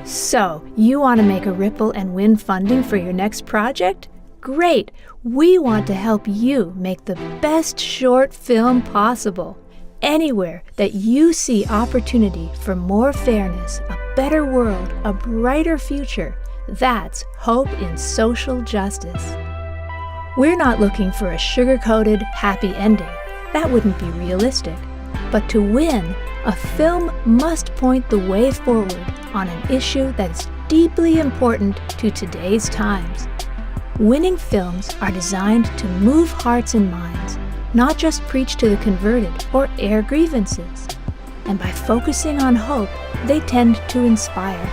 So, you want to make a ripple and win funding for your next project? Great! We want to help you make the best short film possible. Anywhere that you see opportunity for more fairness, a better world, a brighter future, that's hope in social justice. We're not looking for a sugar-coated, happy ending. That wouldn't be realistic. But to win, a film must point the way forward on an issue that is deeply important to today's times. Winning films are designed to move hearts and minds, not just preach to the converted or air grievances. And by focusing on hope, they tend to inspire.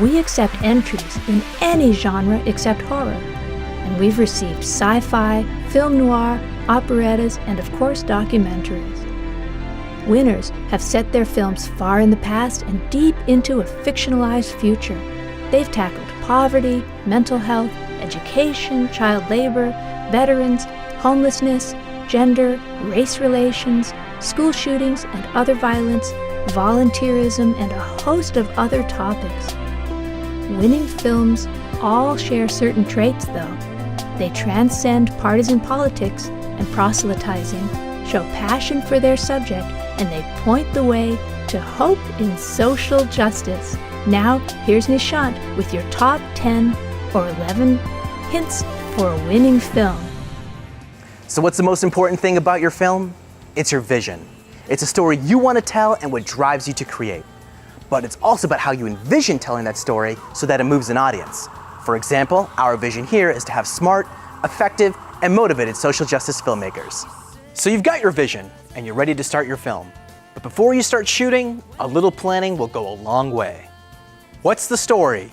We accept entries in any genre except horror, and we've received sci-fi, film noir, operettas, and of course documentaries. Winners have set their films far in the past and deep into a fictionalized future. They've tackled poverty, mental health, education, child labor, veterans, homelessness, gender, race relations, school shootings and other violence, volunteerism, and a host of other topics. Winning films all share certain traits, though. They transcend partisan politics and proselytizing, show passion for their subject, and they point the way to hope in social justice. Now, here's Nishant with your top 10 or 11 hints for a winning film. So what's the most important thing about your film? It's your vision. It's a story you want to tell and what drives you to create. But it's also about how you envision telling that story so that it moves an audience. For example, our vision here is to have smart, effective, and motivated social justice filmmakers. So you've got your vision, and you're ready to start your film. But before you start shooting, a little planning will go a long way. What's the story?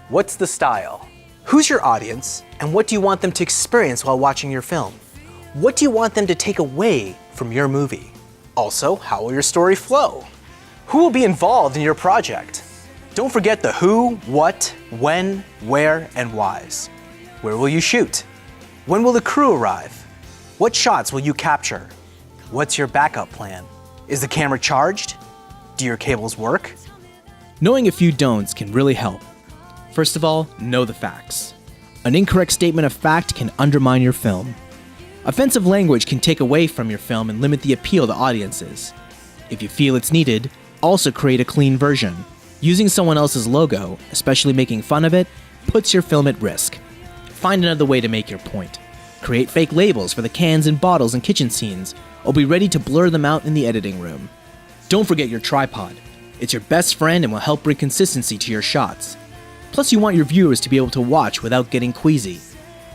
What's the style? Who's your audience, and what do you want them to experience while watching your film? What do you want them to take away from your movie? Also, how will your story flow? Who will be involved in your project? Don't forget the who, what, when, where, and whys. Where will you shoot? When will the crew arrive? What shots will you capture? What's your backup plan? Is the camera charged? Do your cables work? Knowing a few don'ts can really help. First of all, know the facts. An incorrect statement of fact can undermine your film. Offensive language can take away from your film and limit the appeal to audiences. If you feel it's needed, also create a clean version. Using someone else's logo, especially making fun of it, puts your film at risk. Find another way to make your point. Create fake labels for the cans and bottles and kitchen scenes, or be ready to blur them out in the editing room. Don't forget your tripod. It's your best friend and will help bring consistency to your shots. Plus, you want your viewers to be able to watch without getting queasy.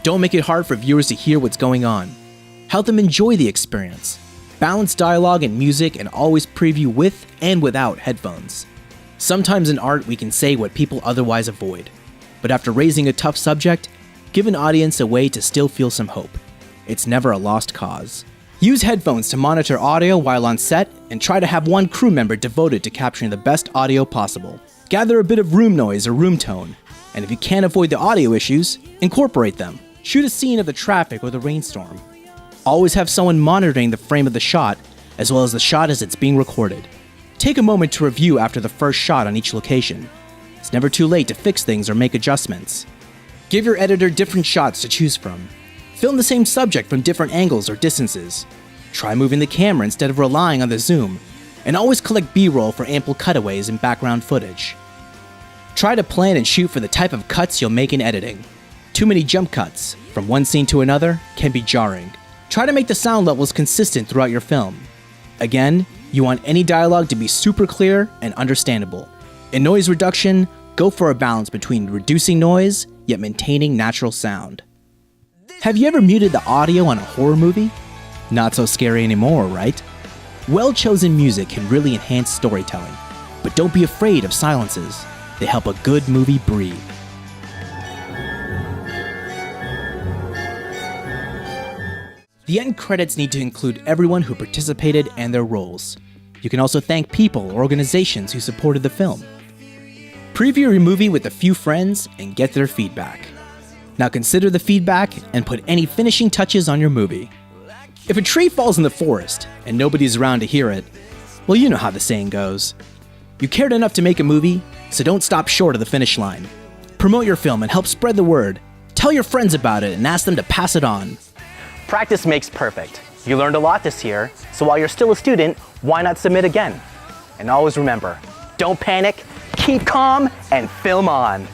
Don't make it hard for viewers to hear what's going on. Help them enjoy the experience. Balance dialogue and music and always preview with and without headphones. Sometimes in art we can say what people otherwise avoid. But after raising a tough subject, give an audience a way to still feel some hope. It's never a lost cause. Use headphones to monitor audio while on set and try to have one crew member devoted to capturing the best audio possible. Gather a bit of room noise or room tone. And if you can't avoid the audio issues, incorporate them. Shoot a scene of the traffic or the rainstorm. Always have someone monitoring the frame of the shot, as well as the shot as it's being recorded. Take a moment to review after the first shot on each location. It's never too late to fix things or make adjustments. Give your editor different shots to choose from. Film the same subject from different angles or distances. Try moving the camera instead of relying on the zoom. And always collect B-roll for ample cutaways and background footage. Try to plan and shoot for the type of cuts you'll make in editing. Too many jump cuts, from one scene to another, can be jarring. Try to make the sound levels consistent throughout your film. Again, you want any dialogue to be super clear and understandable. In noise reduction, go for a balance between reducing noise, yet maintaining natural sound. Have you ever muted the audio on a horror movie? Not so scary anymore, right? Well-chosen music can really enhance storytelling, but don't be afraid of silences. They help a good movie breathe. The end credits need to include everyone who participated and their roles. You can also thank people or organizations who supported the film. Preview your movie with a few friends and get their feedback. Now consider the feedback and put any finishing touches on your movie. If a tree falls in the forest and nobody's around to hear it, well, you know how the saying goes. You cared enough to make a movie, so don't stop short of the finish line. Promote your film and help spread the word. Tell your friends about it and ask them to pass it on. Practice makes perfect. You learned a lot this year, so while you're still a student, why not submit again? And always remember, don't panic, keep calm, and film on.